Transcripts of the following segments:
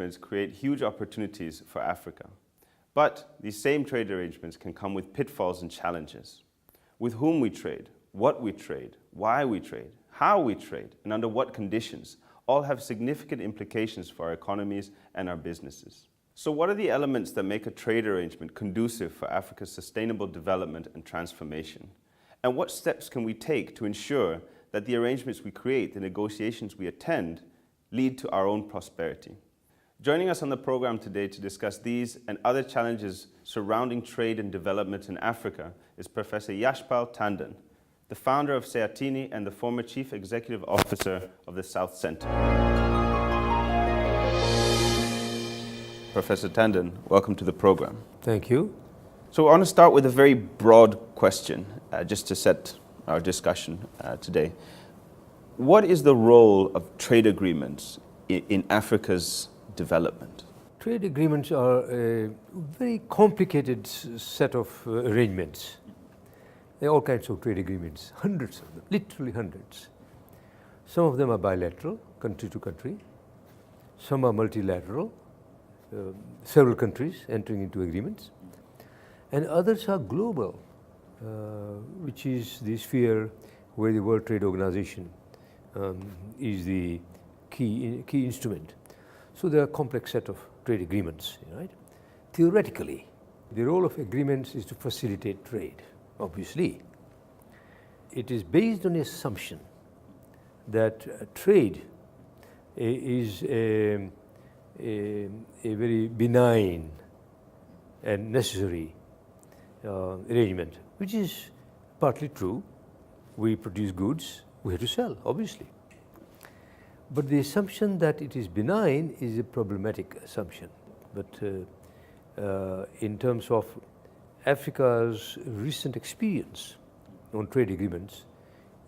agreements create huge opportunities for Africa. But these same trade arrangements can come with pitfalls and challenges. With whom we trade, what we trade, why we trade, how we trade, and under what conditions all have significant implications for our economies and our businesses. So what are the elements that make a trade arrangement conducive for Africa's sustainable development and transformation? And what steps can we take to ensure that the arrangements we create, the negotiations we attend, lead to our own prosperity? Joining us on the program today to discuss these and other challenges surrounding trade and development in Africa is Professor Yashpal Tandon, the founder of SEATINI and the former Chief Executive Officer of the South Center. Professor Tandon, welcome to the program. Thank you. So I want to start with a very broad question, just to set our discussion today. What is the role of trade agreements in Africa's development? Trade agreements are a very complicated set of arrangements. There are all kinds of trade agreements, hundreds of them, literally hundreds. Some of them are bilateral, country to country. Some are multilateral, several countries entering into agreements. And others are global, which is the sphere where the World Trade Organization is the key instrument. So there are a complex set of trade agreements, right? Theoretically, the role of agreements is to facilitate trade, obviously. It is based on the assumption that trade is a very benign and necessary arrangement, which is partly true. We produce goods, we have to sell, obviously. But the assumption that it is benign is a problematic assumption. But in terms of Africa's recent experience on trade agreements,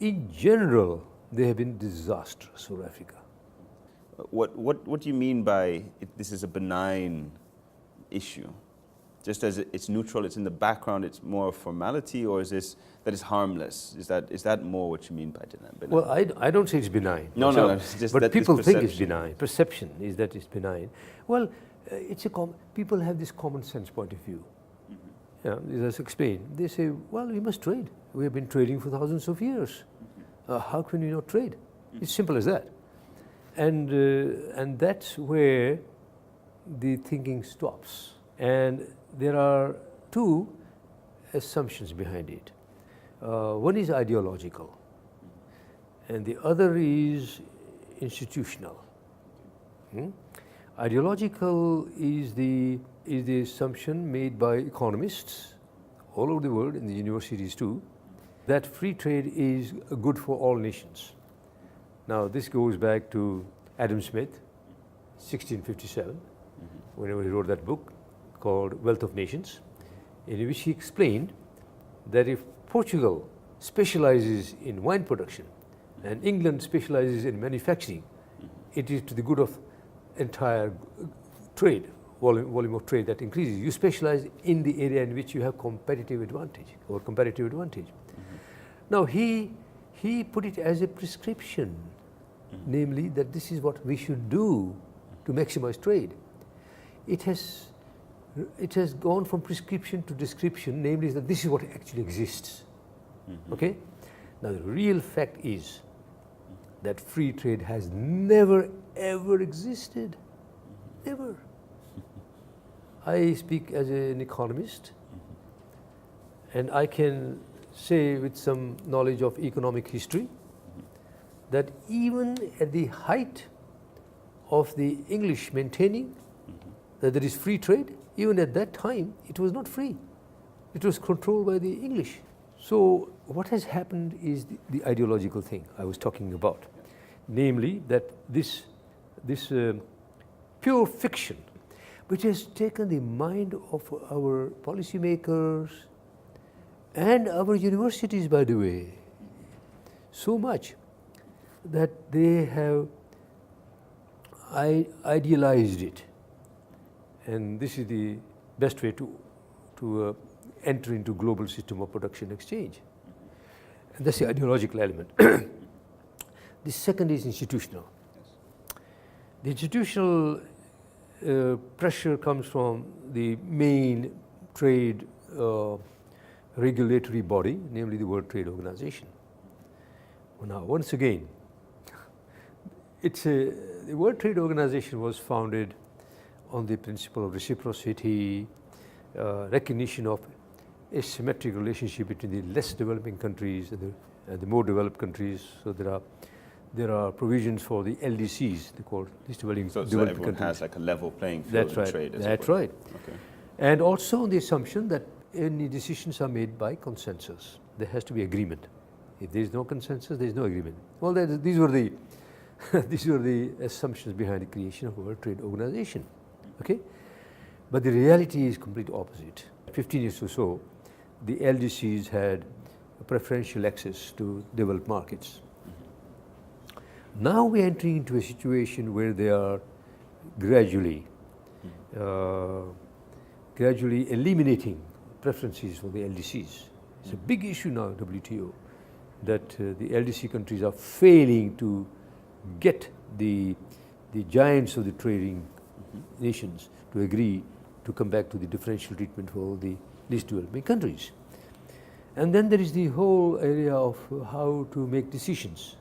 in general, they have been disastrous for Africa. What do you mean by this is a benign issue? Just as it's neutral, it's in the background, it's more a formality, or is this that is harmless? Is that more what you mean by benign? Well, I don't say it's benign. No. It's just but that people this think it's benign. Perception is that it's benign. Well, people have this common sense point of view. Mm-hmm. Yeah, as explained, they say, well, we must trade. We have been trading for thousands of years. How can we not trade? Mm-hmm. It's simple as that. And that's where the thinking stops. And there are two assumptions behind it. One is ideological, and the other is institutional. Ideological is the assumption made by economists all over the world, in the universities too, that free trade is good for all nations. Now, this goes back to Adam Smith, 1657, whenever he wrote that book called Wealth of Nations, in which he explained that if Portugal specializes in wine production and England specializes in manufacturing, it is to the good of entire trade, volume of trade that increases. You specialize in the area in which you have competitive advantage or comparative advantage. Mm-hmm. Now he put it as a prescription, namely that this is what we should do to maximize trade. It has gone from prescription to description, namely that this is what actually exists. Mm-hmm. Okay? Now the real fact is that free trade has never ever existed. Never. I speak as an economist, and I can say with some knowledge of economic history that even at the height of the English maintaining that there is free trade, even at that time, it was not free. It was controlled by the English. So what has happened is the ideological thing I was talking about, namely that this pure fiction, which has taken the mind of our policymakers and our universities, by the way, so much that they have idealized it. And this is the best way to enter into global system of production exchange. And that's the ideological element. The second is institutional. The institutional pressure comes from the main trade regulatory body, namely the World Trade Organization. Now, once again, the World Trade Organization was founded on the principle of reciprocity, recognition of asymmetric relationship between the less developing countries and the more developed countries. So there are provisions for the LDCs, they call least developing So developed everyone countries. has like a level playing field That's in right. trade. That's right. Okay. And also on the assumption that any decisions are made by consensus. There has to be agreement. If there is no consensus, there is no agreement. Well, these were the these were the assumptions behind the creation of the World Trade Organization. Okay, but the reality is completely opposite. 15 years or so, the LDCs had preferential access to developed markets. Now we are entering into a situation where they are gradually eliminating preferences for the LDCs. It's a big issue now in WTO that the LDC countries are failing to get the giants of the trading nations to agree to come back to the differential treatment for the least developing countries. And then there is the whole area of how to make decisions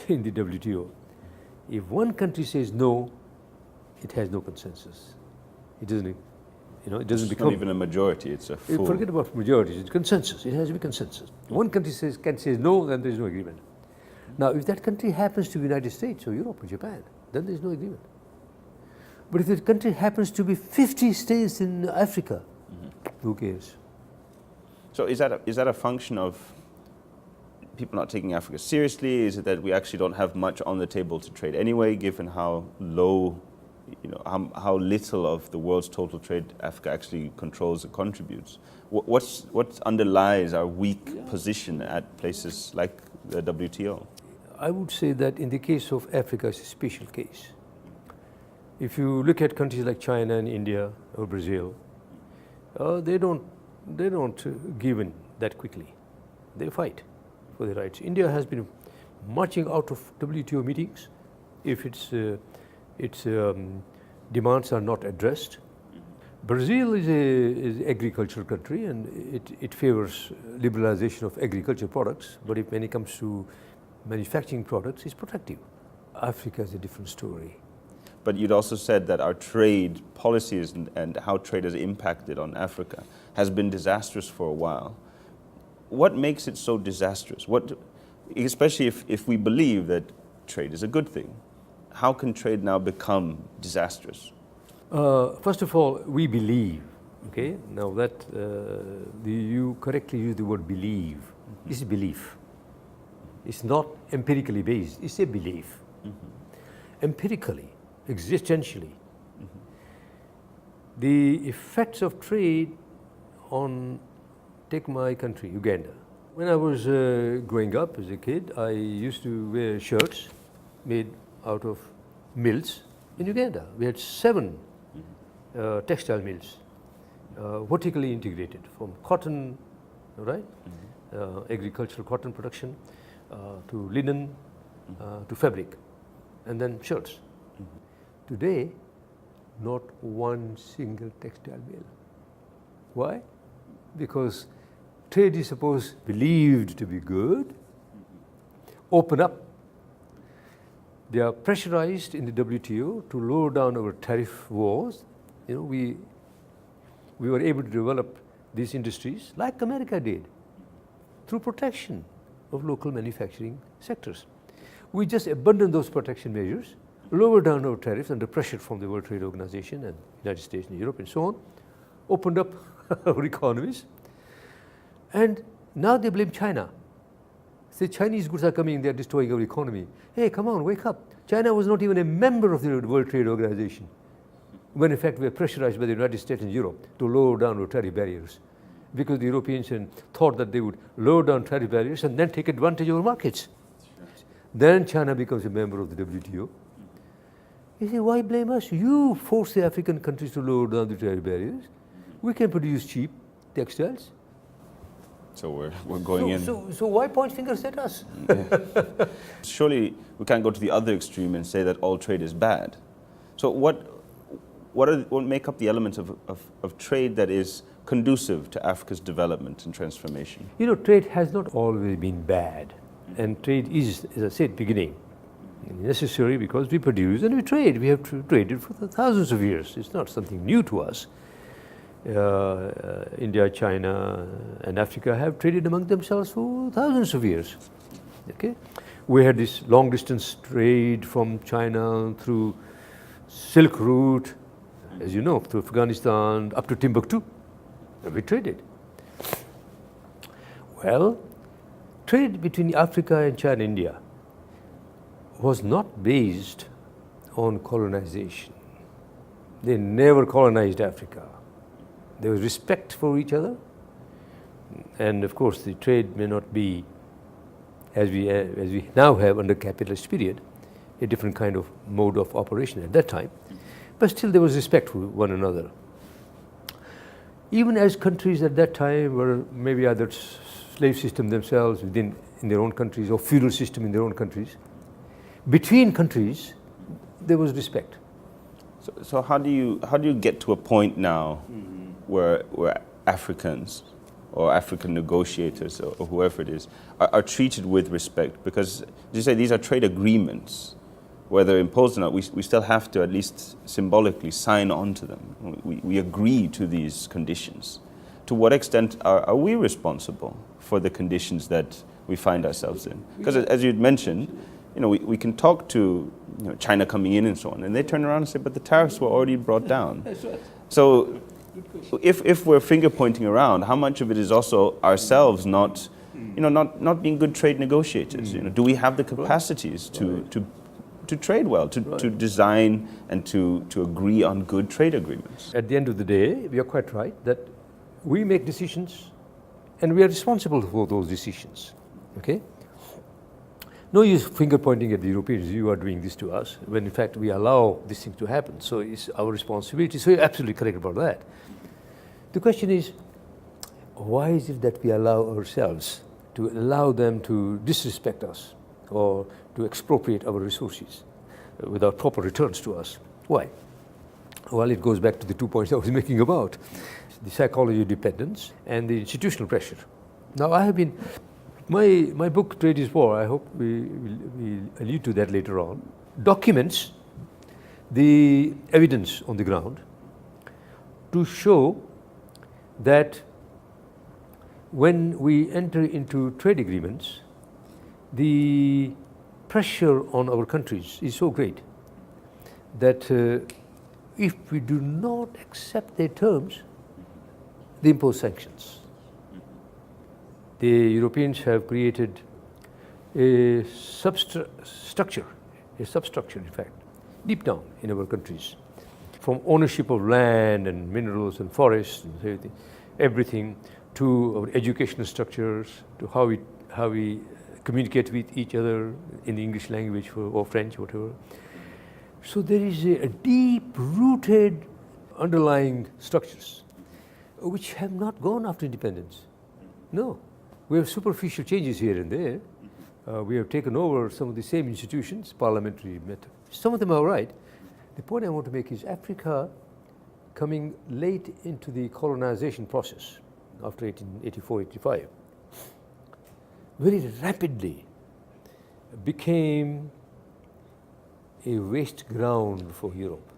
in the WTO. If one country says no, it has no consensus. It doesn't, it doesn't become. Not even a majority, it's a full. Forget about majorities, it's consensus. It has to be consensus. One country can say no, then there is no agreement. Now, if that country happens to be the United States or Europe or Japan, then there is no agreement. But if the country happens to be 50 states in Africa, who cares? So is that a function of people not taking Africa seriously? Is it that we actually don't have much on the table to trade anyway, given how low, how little of the world's total trade Africa actually controls and contributes? What underlies our weak position at places like the WTO? I would say that in the case of Africa, it's a special case. If you look at countries like China and India or Brazil, they don't give in that quickly. They fight for their rights. India has been marching out of WTO meetings if its demands are not addressed. Brazil is an agricultural country and it favors liberalization of agricultural products, but when it comes to manufacturing products, it's protective. Africa is a different story. But you'd also said that our trade policies and how trade has impacted on Africa has been disastrous for a while. What makes it so disastrous? Especially if we believe that trade is a good thing, how can trade now become disastrous? First of all, we believe. Okay, now that you correctly use the word believe. This is belief. It's not empirically based. It's a belief. Empirically, existentially, the effects of trade on, take my country, Uganda. When I was growing up as a kid, I used to wear shirts made out of mills in Uganda. We had 7 textile mills, vertically integrated, from cotton, right, agricultural cotton production, to linen, to fabric, and then shirts. Today, not one single textile mill. Why? Because trade is believed to be good, open up. They are pressurized in the WTO to lower down our tariff wars. We were able to develop these industries like America did through protection of local manufacturing sectors. We just abandoned those protection measures, lowered down our tariffs under pressure from the World Trade Organization and United States and Europe and so on, opened up our economies, and now they blame China. Say Chinese goods are coming, they are destroying our economy. Hey, come on, wake up. China was not even a member of the World Trade Organization, when in fact we were pressurized by the United States and Europe to lower down our tariff barriers, because the Europeans thought that they would lower down tariff barriers and then take advantage of our markets. Then China becomes a member of the WTO. You say, why blame us? You force the African countries to lower down the tariff barriers. We can produce cheap textiles. So we're going in. So why point fingers at us? Surely we can't go to the other extreme and say that all trade is bad. So what make up the elements of trade that is conducive to Africa's development and transformation? You know, trade has not always been bad. And trade is, as I said, beginning, necessary because we produce and we trade. We have traded for thousands of years. It's not something new to us. India, China, and Africa have traded among themselves for thousands of years. Okay, we had this long-distance trade from China through Silk Route, as you know, through Afghanistan up to Timbuktu. We traded. Well, trade between Africa and China, India, was not based on colonization. They never colonized Africa. There was respect for each other, and of course the trade may not be, as we now have under capitalist period, a different kind of mode of operation at that time, but still there was respect for one another. Even as countries at that time were maybe either slave system themselves in their own countries or feudal system in their own countries, between countries there was respect. So how do you get to a point now where Africans or African negotiators or whoever it is are treated with respect? Because, as you say, these are trade agreements. Whether imposed or not, we still have to at least symbolically sign on to them. We agree to these conditions. To what extent are we responsible for the conditions that we find ourselves in? Because as you'd mentioned, you know, we can talk to China coming in and so on, and they turn around and say, but the tariffs were already brought down. That's right. So if we're finger pointing around, how much of it is also ourselves not being good trade negotiators? You know, do we have the capacities to trade well, to design and to agree on good trade agreements? At the end of the day, we are quite right that we make decisions and we are responsible for those decisions. Okay? No use finger pointing at the Europeans, you are doing this to us, when in fact we allow this thing to happen. So it's our responsibility. So you're absolutely correct about that. The question is, why is it that we allow ourselves to allow them to disrespect us or to expropriate our resources without proper returns to us? Why? Well, it goes back to the 2 points I was making about the psychology of dependence and the institutional pressure. Now, I have been, my book, Trade is War, I hope we allude to that later on, documents the evidence on the ground to show that when we enter into trade agreements, the pressure on our countries is so great that if we do not accept their terms, they impose sanctions. The Europeans have created a substructure in fact, deep down in our countries, from ownership of land and minerals and forests and everything to our educational structures, to how we communicate with each other in the English language or French, whatever. So there is a deep-rooted underlying structures which have not gone after independence. No, we have superficial changes here and there. We have taken over some of the same institutions, parliamentary method. Some of them are right. The point I want to make is Africa, coming late into the colonization process after 1884, 85, very rapidly became a waste ground for Europe.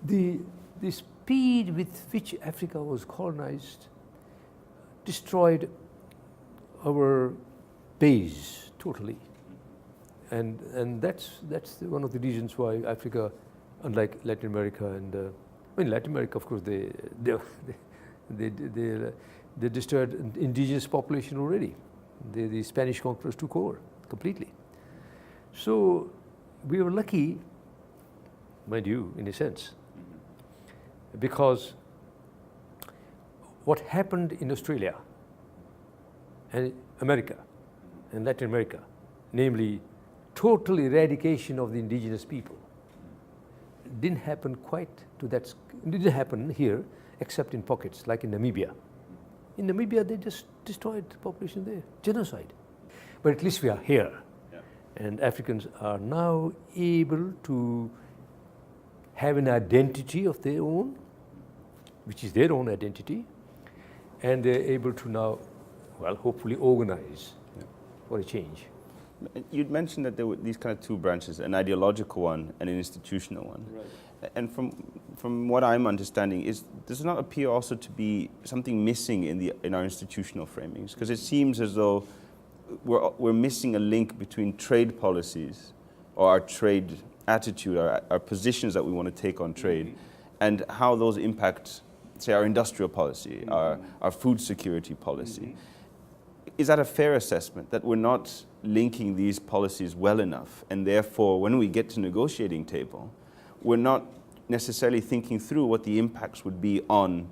The speed with which Africa was colonized destroyed our base totally. And that's one of the reasons why Africa, unlike Latin America and Latin America, of course, they destroyed indigenous population already. The Spanish conquerors took over completely. So we were lucky, mind you, in a sense, because what happened in Australia and America and Latin America, namely total eradication of the indigenous people, didn't happen quite to that. It didn't happen here, except in pockets, like in Namibia. In Namibia, they just destroyed the population there, genocide. But at least we are here. Yeah. And Africans are now able to have an identity of their own, which is their own identity, and they're able to now, well, hopefully organize for a change. You'd mentioned that there were these kind of two branches, an ideological one and an institutional one. Right. And from what I'm understanding, does it not appear also to be something missing in our institutional framings? Because it seems as though we're missing a link between trade policies or our trade attitude, our positions that we want to take on trade, and how those impact, say, our industrial policy, our food security policy. Is that a fair assessment, that we're not linking these policies well enough, and therefore when we get to negotiating table, we're not necessarily thinking through what the impacts would be on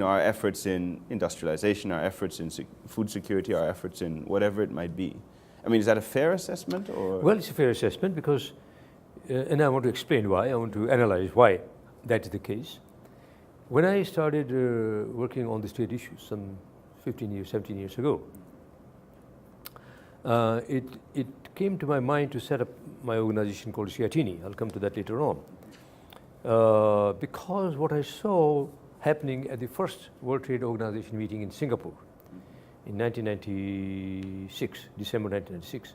our efforts in industrialization, our efforts in food security, our efforts in whatever it might be? I mean, is that a fair assessment? Or? Well, it's a fair assessment because, and I want to explain why, I want to analyze why that is the case. When I started working on the trade issues some 15 years, 17 years ago, it came to my mind to set up my organization called SEATINI. I'll come to that later on. Because what I saw happening at the first World Trade Organization meeting in Singapore in 1996, December 1996,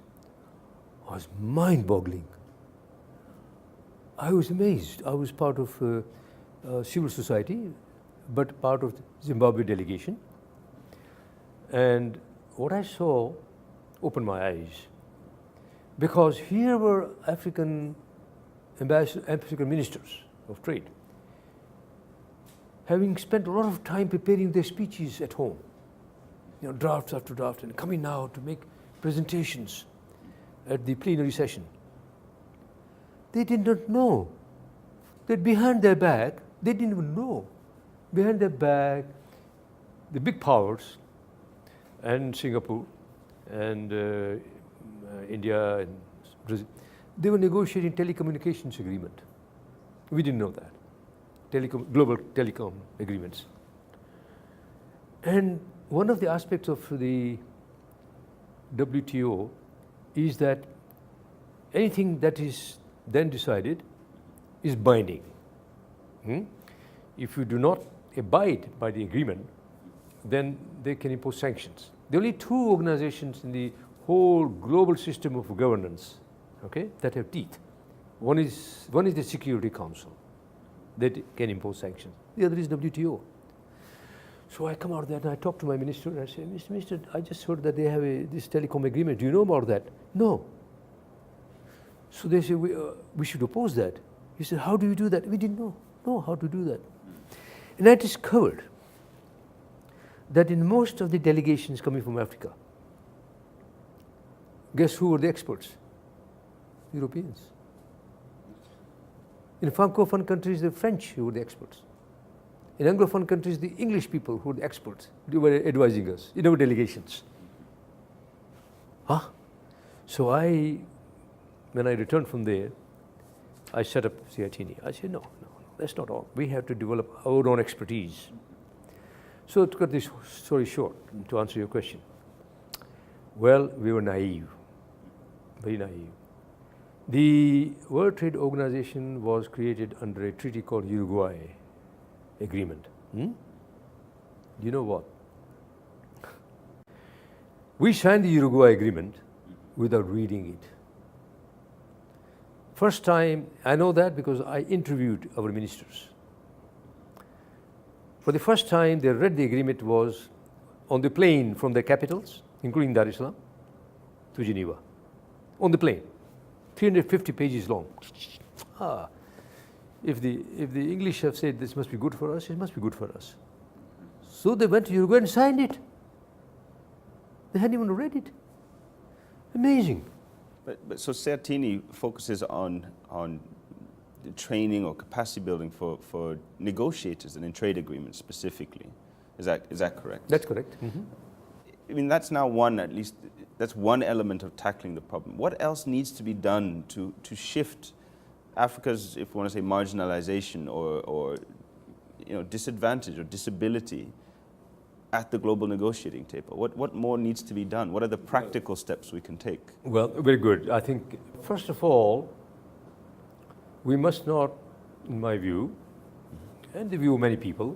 was mind-boggling. I was amazed. I was part of civil society, but part of the Zimbabwe delegation. And what I saw opened my eyes, because here were African ministers of trade, having spent a lot of time preparing their speeches at home, drafts after draft, and coming now to make presentations at the plenary session. They did not know that behind their back, they didn't even know, behind their back, the big powers, and Singapore, and India, and Brazil, they were negotiating telecommunications agreement. We didn't know that, global telecom agreements. And one of the aspects of the WTO is that anything that is then decided is binding. If you do not abide by the agreement, then they can impose sanctions. There are only two organizations in the whole global system of governance, that have teeth. One is the Security Council that can impose sanctions. The other is WTO. So I come out there and I talk to my minister and I say, Mr. Minister, I just heard that they have this telecom agreement. Do you know about that? No. So they say, we should oppose that. He said, how do you do that? We didn't know how to do that. And I discovered that in most of the delegations coming from Africa, guess who were the experts? Europeans. In Francophone countries, the French who were the experts. In Anglophone countries, the English people who were the experts, they were advising us in our delegations. So when I returned from there, I set up SEATINI. I said, no, that's not all. We have to develop our own expertise. So to cut this story short, to answer your question, well, we were naive, very naive. The World Trade Organization was created under a treaty called Uruguay Agreement. You know what? We signed the Uruguay Agreement without reading it. First time, I know that because I interviewed our ministers. For the first time, they read the agreement was on the plane from their capitals, including Dar es Salaam, to Geneva. On the plane, 350 pages long. If the English have said this must be good for us, it must be good for us. So they went to Uruguay and signed it. They hadn't even read it. Amazing. But so SEATINI focuses on the training or capacity building for negotiators and in trade agreements specifically. Is that correct? That's correct. I mean, that's now that's one element of tackling the problem. What else needs to be done to shift Africa's, if we want to say, marginalization or disadvantage or disability at the global negotiating table? What more needs to be done? What are the practical steps we can take? Well, very good. I think, first of all, we must not in my view, and the view of many people,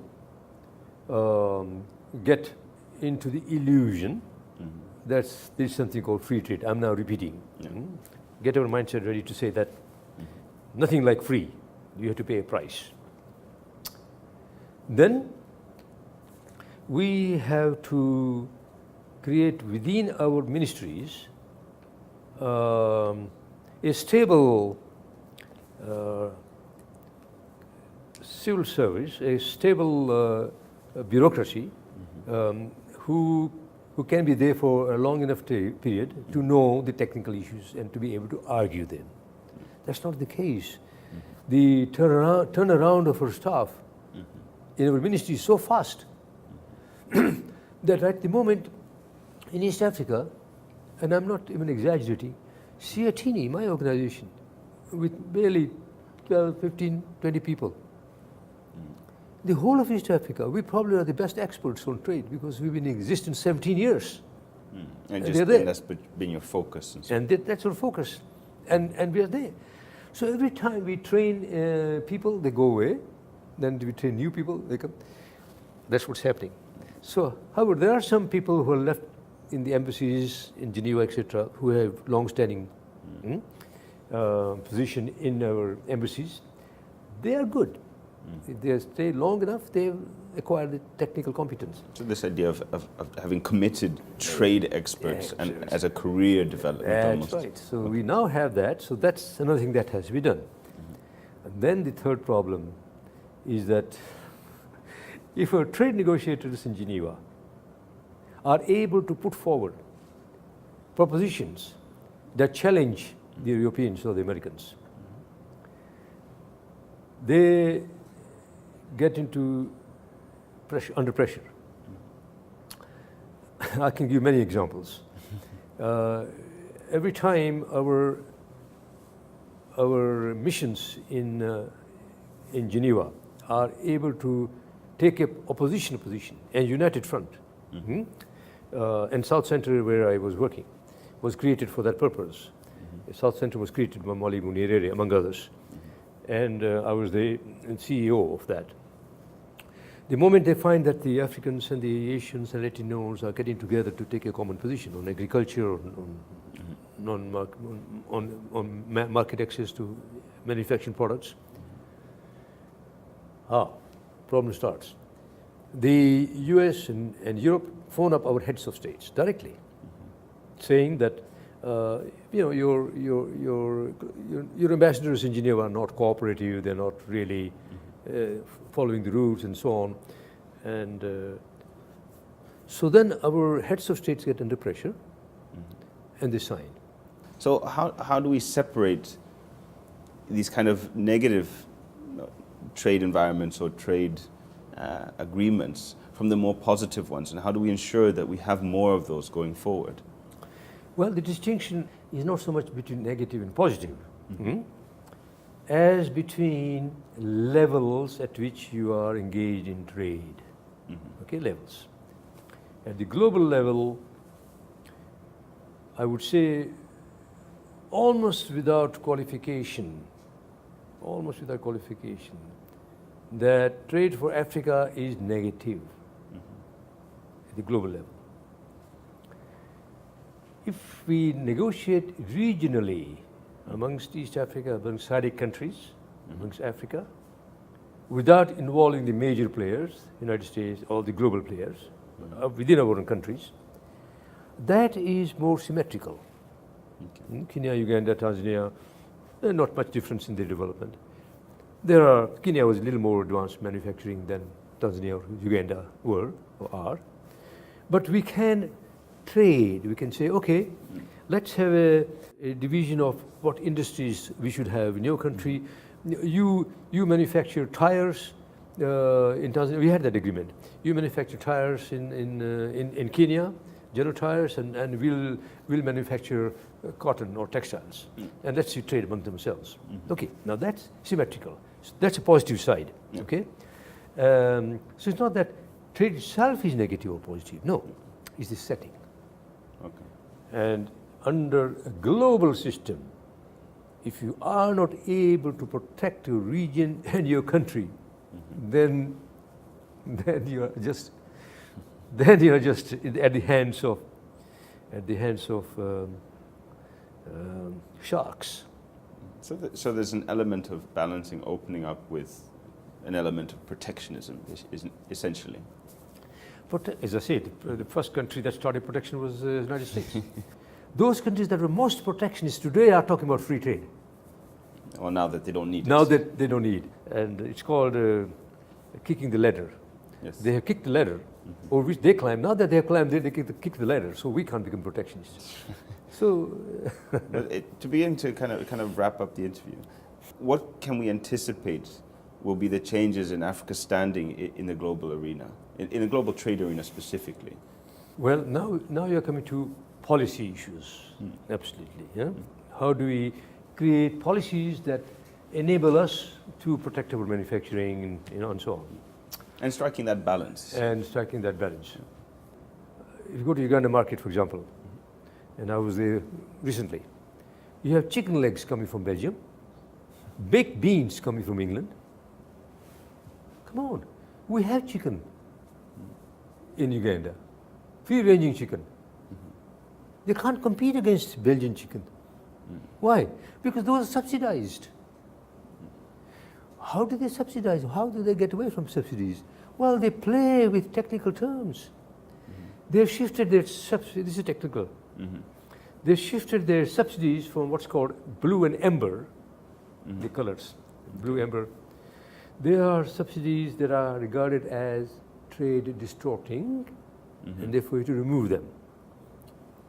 get into the illusion that there's something called free trade. I'm now repeating. Get our mindset ready to say that nothing like free. You have to pay a price. Then we have to create within our ministries a stable civil service, a stable bureaucracy who can be there for a long enough period to know the technical issues and to be able to argue them. That's not the case. The turnaround of our staff in our ministry is so fast that at the moment in East Africa, and I'm not even exaggerating, SEATINI, my organization, with barely 12, 15, 20 people, the whole of East Africa, we probably are the best experts on trade because we've been in existence 17 years. And that's been your focus. And that's our focus. And we are there. So every time we train people, they go away. Then we train new people, they come. That's what's happening. So, however, there are some people who are left in the embassies in Geneva, etc., who have long-standing position in our embassies. They are good. If they stay long enough, they acquire the technical competence. So this idea of having committed trade experts and as a career development. That's right. So we now have that. So that's another thing that has to be done. And then the third problem is that if our trade negotiators in Geneva are able to put forward propositions that challenge the Europeans or the Americans, they get into under pressure. I can give many examples. Every time our missions in Geneva are able to take a opposition position and united front, and South Center, where I was working, was created for that purpose. The South Center was created by Mali Munirere, among others, and I was the CEO of that. The moment they find that the Africans and the Asians and Latinos are getting together to take a common position on agriculture, on market access to manufacturing products, problem starts. The US and Europe phone up our heads of states directly, saying that your ambassadors in Geneva are not cooperative, they're not really following the rules and so on. And so then our heads of states get under pressure and they sign. So how do we separate these kind of negative trade environments or trade agreements from the more positive ones, and how do we ensure that we have more of those going forward? Well, the distinction is not so much between negative and positive, as between levels at which you are engaged in trade. Okay, levels. At the global level, I would say almost without qualification, that trade for Africa is negative at the global level. If we negotiate regionally amongst East Africa, amongst SADC countries, amongst Africa, without involving the major players, United States, or the global players, within our own countries, that is more symmetrical. Kenya, Uganda, Tanzania, there's not much difference in their development. Kenya was a little more advanced manufacturing than Tanzania or Uganda were or are. But we can trade, we can say, okay, let's have a division of what industries we should have in your country. You manufacture tires in Tanzania. We had that agreement. You manufacture tires in Kenya, general tires, and we'll manufacture cotton or textiles. And let's trade among themselves. Okay, now that's symmetrical. That's a positive side. Okay, so it's not that trade itself is negative or positive. No, it's the setting. Okay. And under a global system, if you are not able to protect your region and your country, then you are just at the hands of sharks. So there's an element of balancing opening up with an element of protectionism, essentially. But as I said, the first country that started protection was the United States. Those countries that were most protectionist today are talking about free trade. Or now that they don't need it. Now that they don't need. And it's called kicking the ladder. Yes. They have kicked the ladder, over which they climb. Now that they have climbed, they kick the ladder, so we can't become protectionists. So, to begin to kind of wrap up the interview, what can we anticipate will be the changes in Africa's standing in the global arena, in the global trade arena specifically? well, now you're coming to policy issues. Absolutely. Yeah? How do we create policies that enable us to protect our manufacturing and so on? And striking that balance. And striking that balance. If you go to Uganda market, for example, and I was there recently, you have chicken legs coming from Belgium, baked beans coming from England. Come on, we have chicken in Uganda, free-ranging chicken. They can't compete against Belgian chicken. Why? Because those are subsidized. How do they subsidize? How do they get away from subsidies? Well, they play with technical terms. They've shifted their subsidies, this is technical. They've shifted their subsidies from what's called blue and amber, the colors, blue, amber. They are subsidies that are regarded as trade distorting, and therefore you have to remove them.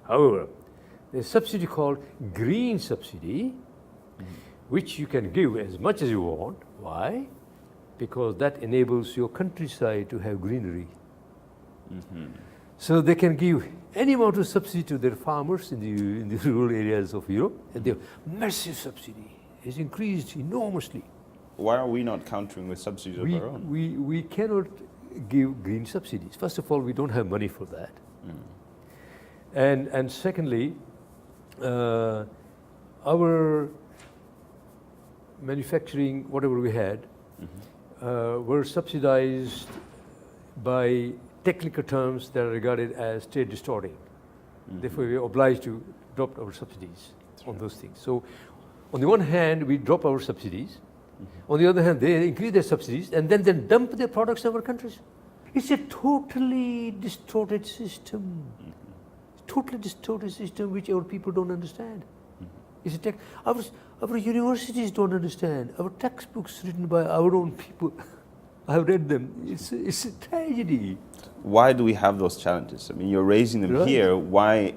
However, there's a subsidy called green subsidy, which you can give as much as you want. Why? Because that enables your countryside to have greenery. So they can give any amount of subsidy to their farmers in the rural areas of Europe, and their massive subsidy is increased enormously. Why are we not countering with subsidies of our own? We cannot give green subsidies. First of all, we don't have money for that. And secondly, our manufacturing, whatever we had, were subsidized by technical terms that are regarded as trade distorting. Therefore, we are obliged to drop our subsidies on those things. So, on the one hand, we drop our subsidies. On the other hand, they increase their subsidies and then dump their products in our countries. It's a totally distorted system. Totally distorted system which our people don't understand. It's a our universities don't understand. Our textbooks written by our own people, I've read them. It's a tragedy. Why do we have those challenges? I mean, you're raising them here. Why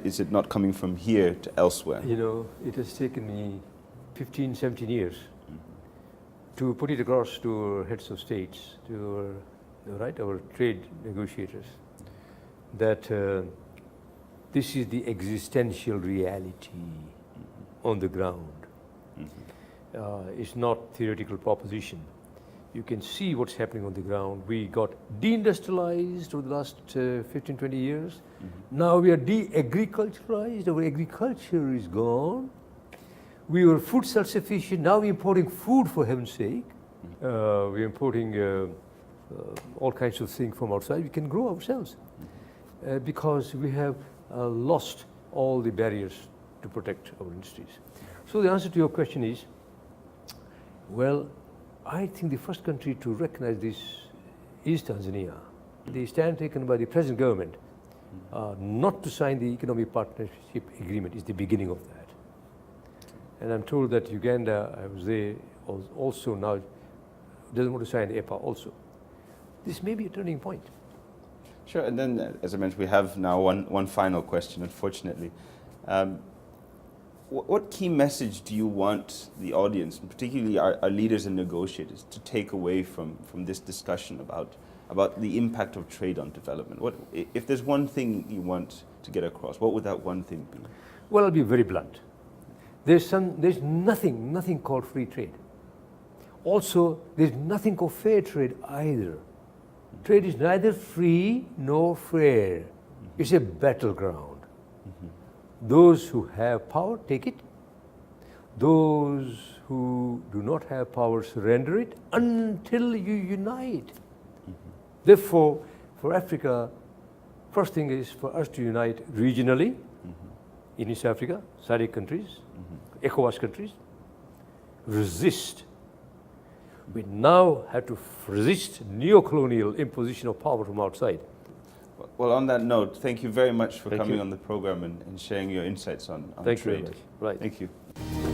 is it not coming from here to elsewhere? You know, it has taken me 15, 17 years to put it across to our heads of states, to our trade negotiators, that this is the existential reality on the ground. It's not theoretical proposition. You can see what's happening on the ground. We got deindustrialized over the last 15, 20 years. Now we are de-agriculturalized. Our agriculture is gone. We were food self-sufficient. Now we're importing food, for heaven's sake. We're importing all kinds of things from outside. We can grow ourselves because we have lost all the barriers to protect our industries. So the answer to your question is, well, I think the first country to recognize this is Tanzania. The stand taken by the present government not to sign the economic partnership agreement is the beginning of that. And I'm told that Uganda, I was there, also now doesn't want to sign the EPA also. This may be a turning point. Sure, and then, as I mentioned, we have now one final question, unfortunately. What key message do you want the audience, and particularly our leaders and negotiators, to take away from this discussion about the impact of trade on development? If there's one thing you want to get across, what would that one thing be? Well, I'll be very blunt. There's nothing called free trade. Also, there's nothing called fair trade either. Trade is neither free nor fair. It's a battleground. Those who have power take it. those who do not have power surrender it until you unite. Therefore, for Africa, first thing is for us to unite regionally in East Africa, SADC countries, ECOWAS countries, resist. We now have to resist neo-colonial imposition of power from outside. Well, on that note, thank you very much for Thank coming you. on the program and sharing your insights on Thank you very trade. much. Right. Thank you.